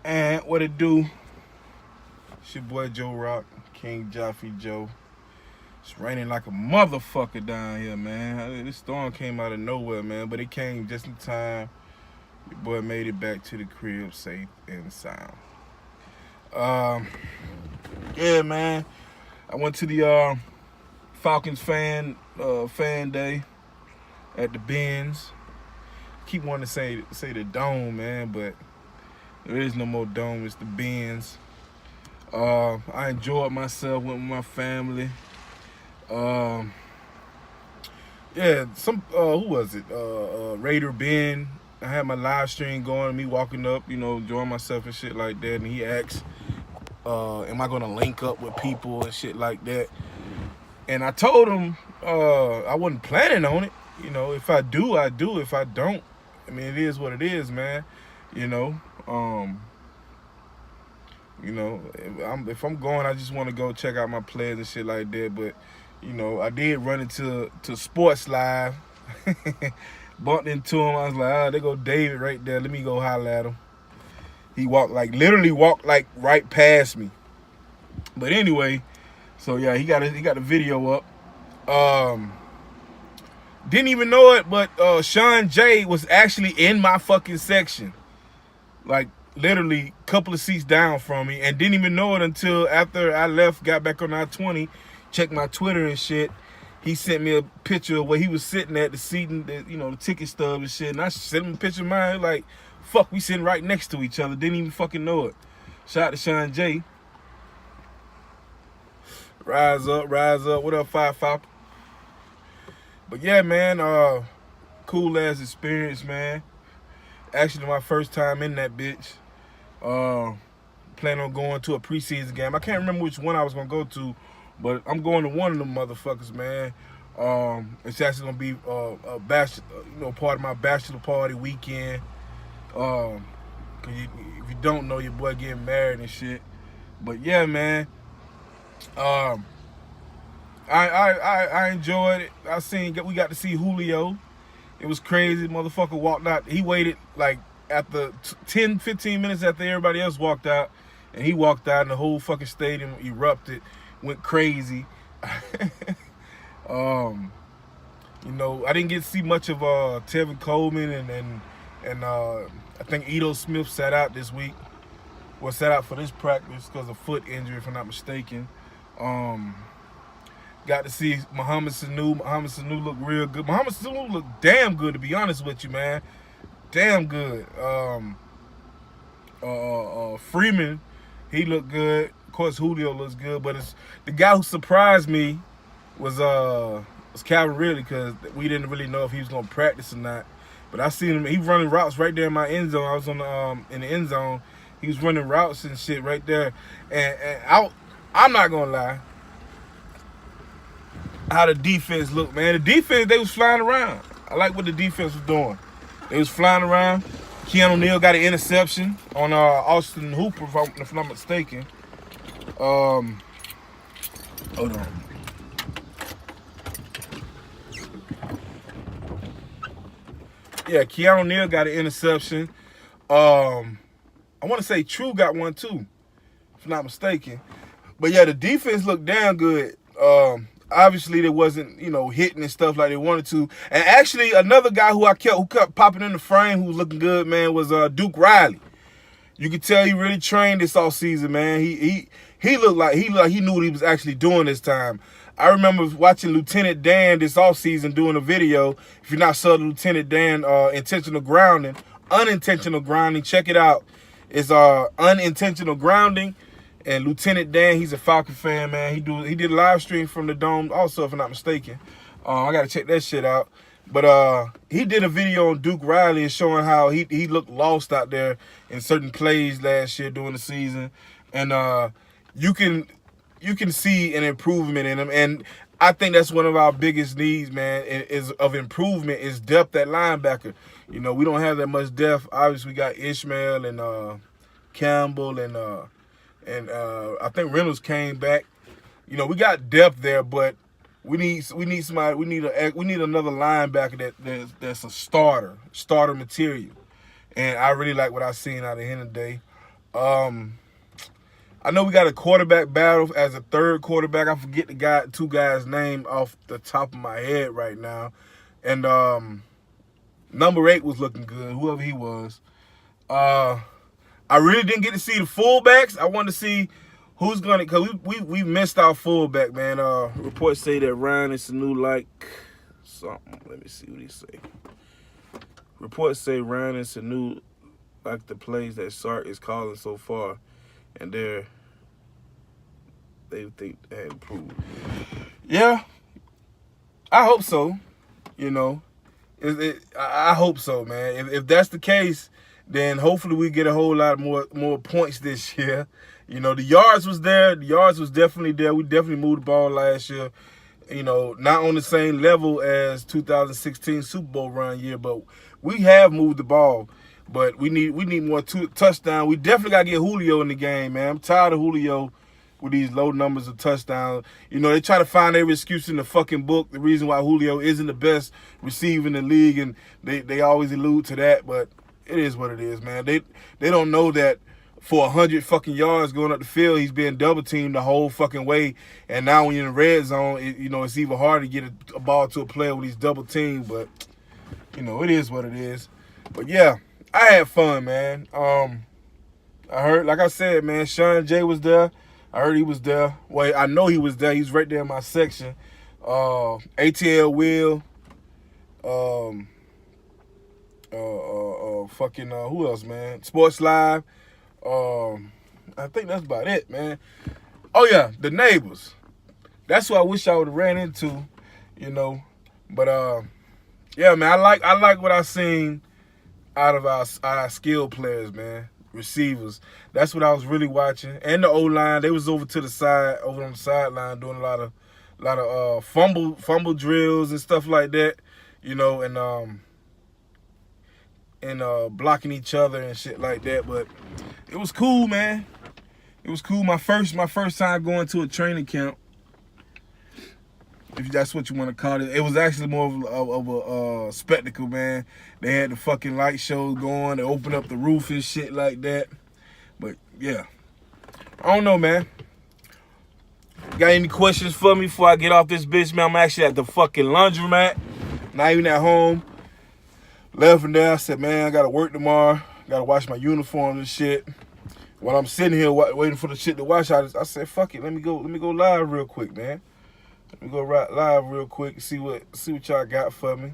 And what it do? It's your boy Joe Rock, KING-JAFFI-JOE. It's raining like a motherfucker down here, man. This storm came out of nowhere, man, but it came just in time. Your boy made it back to the crib safe and sound. Yeah, man. I went to the Falcons fan day at the Benz. Keep wanting to say the dome, man, but there is no more dome. It's the Benz. I enjoyed myself, went with my family. Yeah, who was it? Raider Ben. I had my live stream going, me walking up, enjoying myself and shit like that. And he asked, am I gonna link up with people and shit like that? And I told him I wasn't planning on it. If I do, I do. If I don't, I mean, it is what it is, man. If I'm going, I just want to go check out my players and shit like that. But, I did run into Sports Live. Bumped into him. I was like, there go David right there. Let me go holler at him. He literally walked right past me. But anyway, so yeah, he got a video up. Didn't even know it, but Sean J was actually in my fucking section. Like, literally a couple of seats down from me, and didn't even know it until after I left, got back on I-20, checked my Twitter and shit. He sent me a picture of where he was sitting at, the seating, the ticket stub and shit. And I sent him a picture of mine, like, fuck, we sitting right next to each other. Didn't even fucking know it. Shout out to Sean J. Rise up. What up, Falcons? But yeah, man, cool ass experience, man. Actually, my first time in that bitch. Plan on going to a preseason game. I can't remember which one I was gonna go to, but I'm going to one of them motherfuckers, man. It's actually gonna be part of my bachelor party weekend. Cause if you don't know, your boy getting married and shit. But yeah, man. I enjoyed it. We got to see Julio. It was crazy. Motherfucker walked out. He waited like after 10, 15 minutes after everybody else walked out, and he walked out, and the whole fucking stadium erupted, went crazy. I didn't get to see much of Tevin Coleman and I think Ito Smith sat out this week. Well, sat out for this practice because of foot injury, if I'm not mistaken. Got to see Mohamed Sanu. Mohamed Sanu looked real good. Mohamed Sanu looked damn good, to be honest with you, man. Damn good. Freeman, he looked good. Of course, Julio looks good, but it's the guy who surprised me was Calvin Ridley, because we didn't really know if he was gonna practice or not. But I seen him. He running routes right there in my end zone. I was on the in the end zone. He was running routes and shit right there. And I'm not gonna lie. How the defense looked, man. The defense, they was flying around. I like what the defense was doing. They was flying around. Keanu Neal got an interception on Austin Hooper, if I'm not mistaken. Hold on. Yeah, Keanu Neal got an interception. I want to say True got one too, if I'm not mistaken. But yeah, the defense looked damn good. Obviously, they wasn't, hitting and stuff like they wanted to. And actually, another guy who kept popping in the frame, who was looking good, man, was Duke Riley. You could tell he really trained this offseason, man. He looked like he knew what he was actually doing this time. I remember watching Lieutenant Dan this offseason doing a video. If you're not subbed, Lieutenant Dan, unintentional grounding. Check it out. It's unintentional grounding. And Lieutenant Dan, he's a Falcon fan, man. He did a live stream from the dome also, if I'm not mistaken. I gotta check that shit out. But he did a video on Duke Riley and showing how he looked lost out there in certain plays last year during the season. And you can see an improvement in him. And I think that's one of our biggest needs, man, is depth at linebacker. We don't have that much depth. Obviously, we got Ishmael and Campbell and I think Reynolds came back. We got depth there, but we need somebody. We need another linebacker that's a starter material. And I really like what I seen out of him today. I know we got a quarterback battle as a third quarterback. I forget the two guys' name off the top of my head right now. And number 8 was looking good, whoever he was. I really didn't get to see the fullbacks. I wanted to see who's gonna, cause we missed our fullback, man. Reports say that Ryan is the new like something. Let me see what he say. Reports say Ryan is the new like the plays that Sark is calling so far, and they think they had improved. Yeah, I hope so. You know, I hope so, man. If that's the case, then hopefully we get a whole lot more points this year. You know, the yards was there. The yards was definitely there. We definitely moved the ball last year. You know, not on the same level as 2016 Super Bowl run year, but we have moved the ball. But we need more touchdowns. We definitely got to get Julio in the game, man. I'm tired of Julio with these low numbers of touchdowns. You know, they try to find every excuse in the fucking book, the reason why Julio isn't the best receiver in the league, and they always allude to that, but it is what it is, man. They don't know that for 100 fucking yards going up the field, he's being double teamed the whole fucking way. And now when you're in the red zone, it's even harder to get a ball to a player when he's double teamed. But you know, it is what it is. But yeah, I had fun, man. I heard, like I said, man, Sean J was there. I heard he was there. Well, I know he was there. He's right there in my section. ATL Will. Fucking who else, man? Sports Live. I think that's about it, man. Oh yeah, the neighbors. That's what I wish I would have ran into, you know. But yeah, man, I like what I seen out of our skilled players, man. Receivers. That's what I was really watching. And the O-line, they was over on the sideline doing a lot of fumble drills and stuff like that, you know, and blocking each other and shit like that. But it was cool, man. It was cool. My first time going to a training camp, if that's what you want to call it. It was actually more of a spectacle, man. They had the fucking light shows going. They opened up the roof and shit like that. But yeah, I don't know, man. Got any questions for me before I get off this bitch, man? I'm actually at the fucking laundromat, not even at home. Left from there, I said, man, I gotta work tomorrow. Gotta wash my uniform and shit. While I'm sitting here waiting for the shit to wash, I said, fuck it, let me go live real quick, man. Let me go live real quick and see what y'all got for me.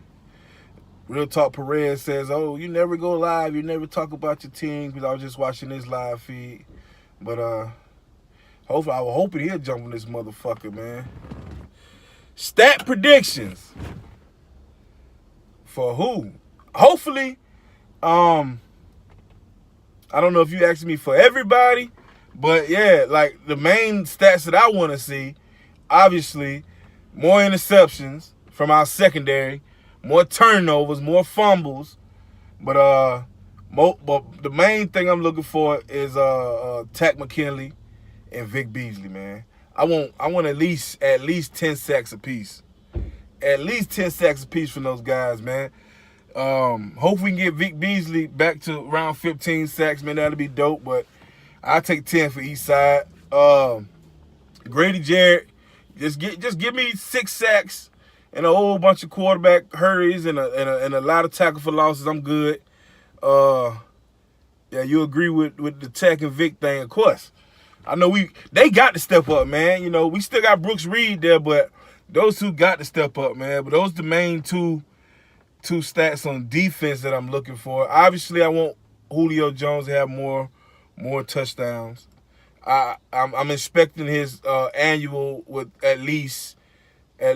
Real Talk Perez says, oh, you never go live, you never talk about your team, because I was just watching this live feed. But hopefully, I was hoping he'll jump on this motherfucker, man. Stat predictions. For who? Hopefully, I don't know if you asked me for everybody, but yeah, like the main stats that I want to see, obviously, more interceptions from our secondary, more turnovers, more fumbles, but the main thing I'm looking for is Tack McKinley and Vic Beasley, man. I want at least 10 sacks apiece. At least 10 sacks apiece from those guys, man. Hopefully we can get Vic Beasley back to around 15 sacks, man. That'll be dope, but I'll take 10 for each side. Grady Jarrett, just give me 6 sacks and a whole bunch of quarterback hurries and a lot of tackle for losses. I'm good. Yeah, you agree with the Tech and Vic thing, of course. I know they got to step up, man. You know, we still got Brooks Reed there, but those two got to step up, man. But those are the main two stats on defense that I'm looking for. Obviously, I want Julio Jones to have more touchdowns. I'm expecting his annual with at least I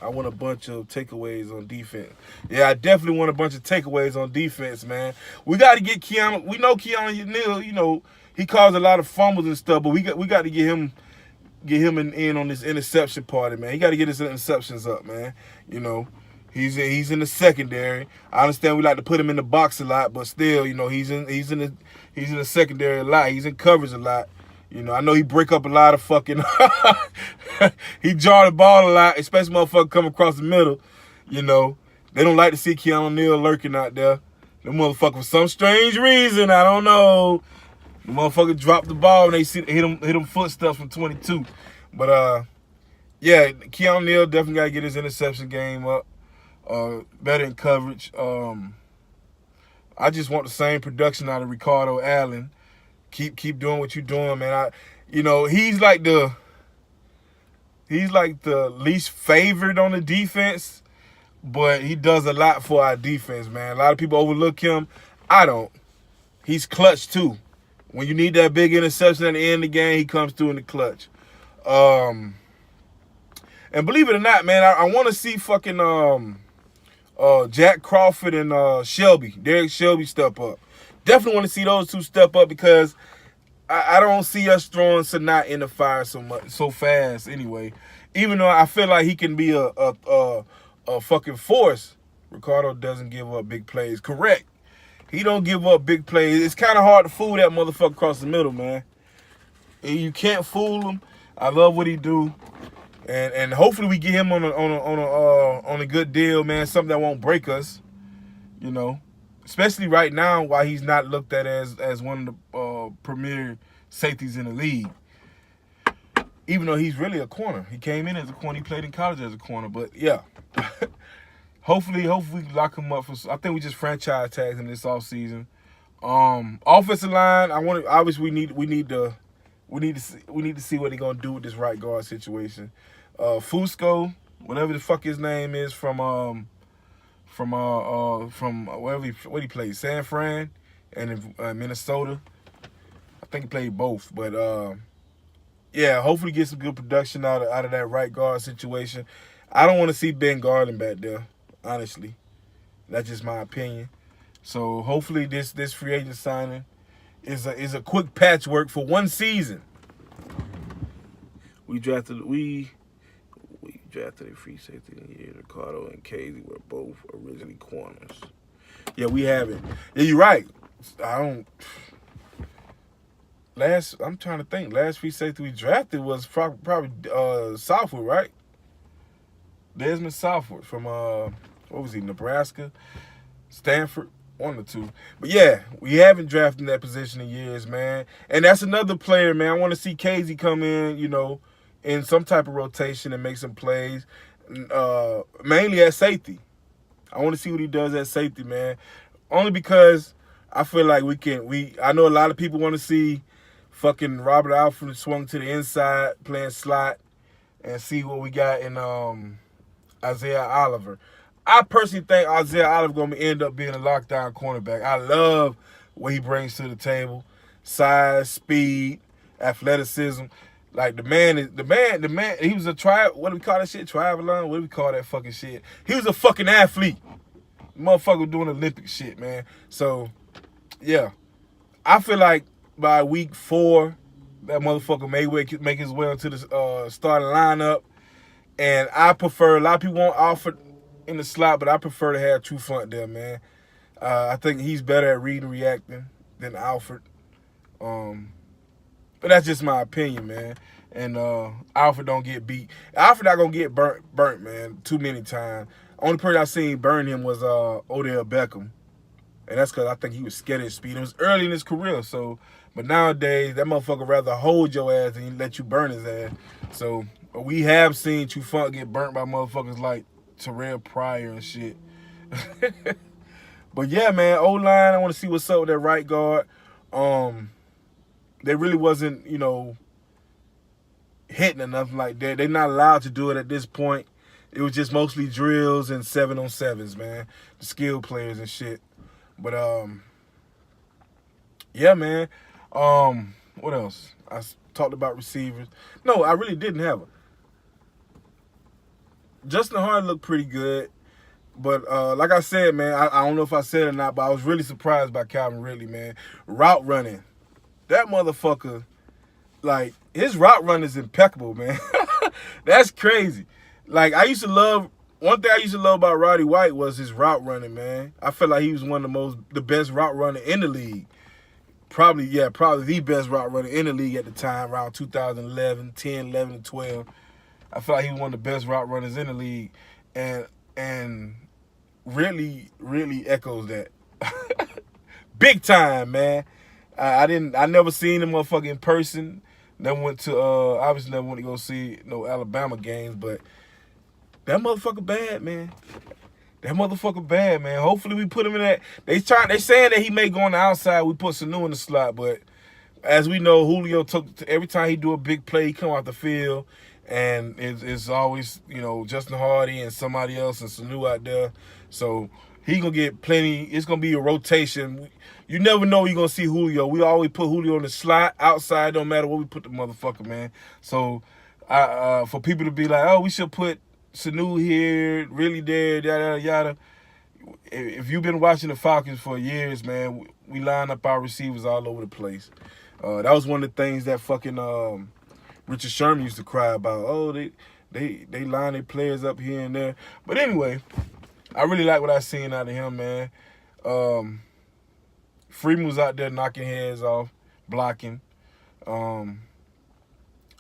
want a bunch of takeaways on defense. Yeah, I definitely want a bunch of takeaways on defense, man. We got to get Keanu. We know Keanu Neal, you know, he caused a lot of fumbles and stuff, but we got to get him in on this interception party, man. He got to get his interceptions up, man. You know, he's in the secondary. I understand we like to put him in the box a lot, but still, you know, he's in the secondary a lot. He's in coverage a lot. You know, I know he break up a lot of fucking he jar the ball a lot, especially motherfucker coming across the middle. You know, they don't like to see Keanu Neal lurking out there. The motherfucker, for some strange reason, I don't know, the motherfucker dropped the ball and they hit him footsteps from 22. But yeah, Keanu Neal definitely got to get his interception game up. Better in coverage. I just want the same production out of Ricardo Allen. Keep doing what you're doing, man. He's like the least favored on the defense, but he does a lot for our defense, man. A lot of people overlook him. I don't. He's clutch too. When you need that big interception at the end of the game, he comes through in the clutch. And believe it or not, man, I want to see fucking Jack Crawford and Derek Shelby step up. Definitely want to see those two step up because I don't see us throwing Sanat in the fire so fast anyway. Even though I feel like he can be a fucking force, Ricardo doesn't give up big plays. Correct. He don't give up big plays. It's kind of hard to fool that motherfucker across the middle, man. And you can't fool him. I love what he do. And hopefully we get him on a good deal, man. Something that won't break us, Especially right now, while he's not looked at as one of the premier safeties in the league. Even though he's really a corner, he came in as a corner. He played in college as a corner, but yeah. Hopefully we lock him up I think we just franchise tagged him this offseason. Offensive line, obviously we need to see what they're gonna do with this right guard situation. Fusco, whatever the fuck his name is, from wherever he played, San Fran and in Minnesota. I think he played both, but yeah, hopefully get some good production out of that right guard situation. I don't want to see Ben Garland back there, honestly. That's just my opinion. So hopefully this free agent signing is a quick patchwork for one season. We drafted a free safety in the year. Ricardo and Casey were both originally corners. Yeah, we haven't. Yeah, you're right. I'm trying to think. Last free safety we drafted was probably Southwood, right? Desmond Southwood from what was he? Nebraska, Stanford, one or two. But yeah, we haven't drafted in that position in years, man. And that's another player, man. I want to see Casey come in, in some type of rotation and make some plays, mainly at safety. I want to see what he does at safety, man. Only because I feel like I know a lot of people want to see fucking Robert Alford swung to the inside playing slot and see what we got in Isaiah Oliver. I personally think Isaiah Oliver going to end up being a lockdown cornerback. I love what he brings to the table. Size, speed, athleticism. Like the man, he was a what do we call that shit? Triathlon? What do we call that fucking shit? He was a fucking athlete. The motherfucker doing Olympic shit, man. So, yeah. I feel like by week 4, that motherfucker may make his way into the starting lineup. And I prefer, a lot of people want Alford in the slot, but I prefer to have Trufant there, man. I think he's better at reading and reacting than Alford. But that's just my opinion, man. And Alfred don't get beat. Alfred not gonna get burnt, man, too many times. Only person I seen burn him was Odell Beckham. And that's because I think he was scared of his speed. It was early in his career, but nowadays that motherfucker rather hold your ass than let you burn his ass. So we have seen Trufant get burnt by motherfuckers like Terrell Pryor and shit. But yeah, man, O-line, I want to see what's up with that right guard. They really wasn't, hitting or nothing like that. They're not allowed to do it at this point. It was just mostly drills and 7-on-7s, man. The skill players and shit. But, yeah, man. What else? I talked about receivers. No, I really didn't have them. Justin Hart looked pretty good. But like I said, man, I don't know if I said it or not, but I was really surprised by Calvin Ridley, man. Route running. That motherfucker, like, his route run is impeccable, man. That's crazy. Like, one thing I used to love about Roddy White was his route running, man. I felt like he was one of the best route runner in the league. Probably the best route runner in the league at the time, around 2011, 10, 11, and 12. I felt like he was one of the best route runners in the league. And really, really echoes that. Big time, man. I never seen the motherfucker in person. Never went to, obviously never went to go see no Alabama games, but that motherfucker bad, man. That motherfucker bad, man. Hopefully we put him in that. They saying that he may go on the outside. We put Sanu in the slot, but as we know, Julio every time he do a big play, he come out the field, and it's always, you know, Justin Hardy and somebody else and Sanu out there. So he gonna get plenty. It's gonna be a rotation. You never know you're gonna see Julio. We always put Julio in the slot, outside, don't matter where we put the motherfucker, man. So for people to be like, oh, we should put Sanu here, really there, yada, yada. If you've been watching the Falcons for years, man, we line up our receivers all over the place. That was one of the things that fucking Richard Sherman used to cry about. Oh, they line their players up here and there. But anyway, I really like what I seen out of him, man. Freeman was out there knocking heads off, blocking. I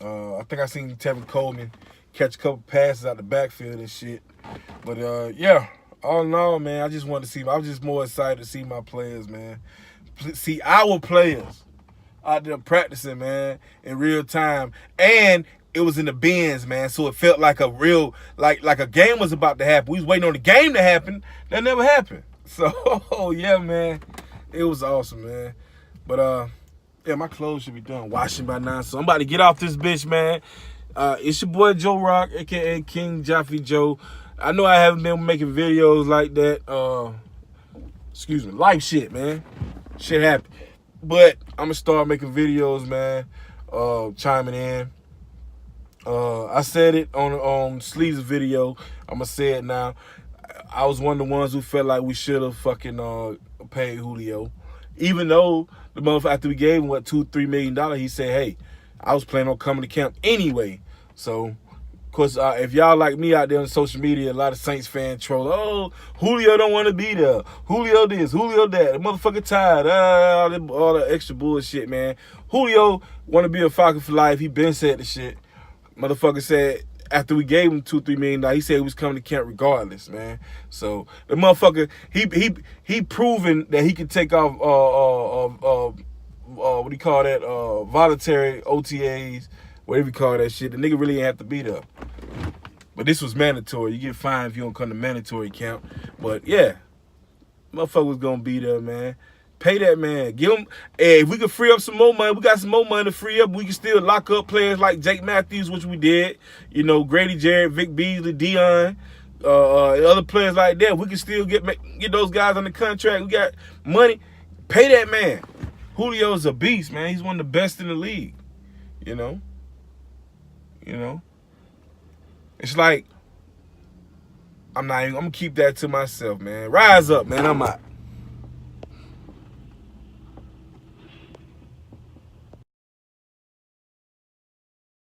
think I seen Tevin Coleman catch a couple passes out the backfield and shit. But yeah, all in all, man, I just wanted to see. I was just more excited to see my players, man. See our players out there practicing, man, in real time. And it was in the bins, man, so it felt like a real, like a game was about to happen. We was waiting on the game to happen. That never happened. So, yeah, man, it was awesome, man. But, yeah, my clothes should be done washing by now, so I'm about to get off this bitch, man. It's your boy Joe Rock, a.k.a. King-JAFFI-JOE. I know I haven't been making videos like that. Excuse me, life shit, man. Shit happened. But I'm going to start making videos, man, chiming in. I said it on Sleeves' video. I'm going to say it now. I was one of the ones who felt like we should have fucking paid Julio. Even though the motherfucker, after we gave him, what, $2-3 million, he said, hey, I was planning on coming to camp anyway. So, of course, if y'all like me out there on social media, a lot of Saints fans troll, oh, Julio don't want to be there. Julio this, Julio that. The motherfucker tired. All the extra bullshit, man. Julio want to be a Falcon for life. He been said the shit. Motherfucker said after we gave him $2-3 million, he said he was coming to camp regardless, man. So the motherfucker, he proven that he could take off what do you call that? Voluntary OTAs, whatever you call that shit. The nigga really ain't have to be there. But this was mandatory. You get fined if you don't come to mandatory camp. But yeah, motherfucker was gonna be there, man. Pay that man. Give him. Hey, if we could free up some more money, we got some more money to free up. We can still lock up players like Jake Matthews, which we did. You know, Grady Jarrett, Vic Beasley, Dion, other players like that. We can still get those guys on the contract. We got money. Pay that man. Julio's a beast, man. He's one of the best in the league. You know. It's like I'm gonna keep that to myself, man. Rise up, man. I'm out.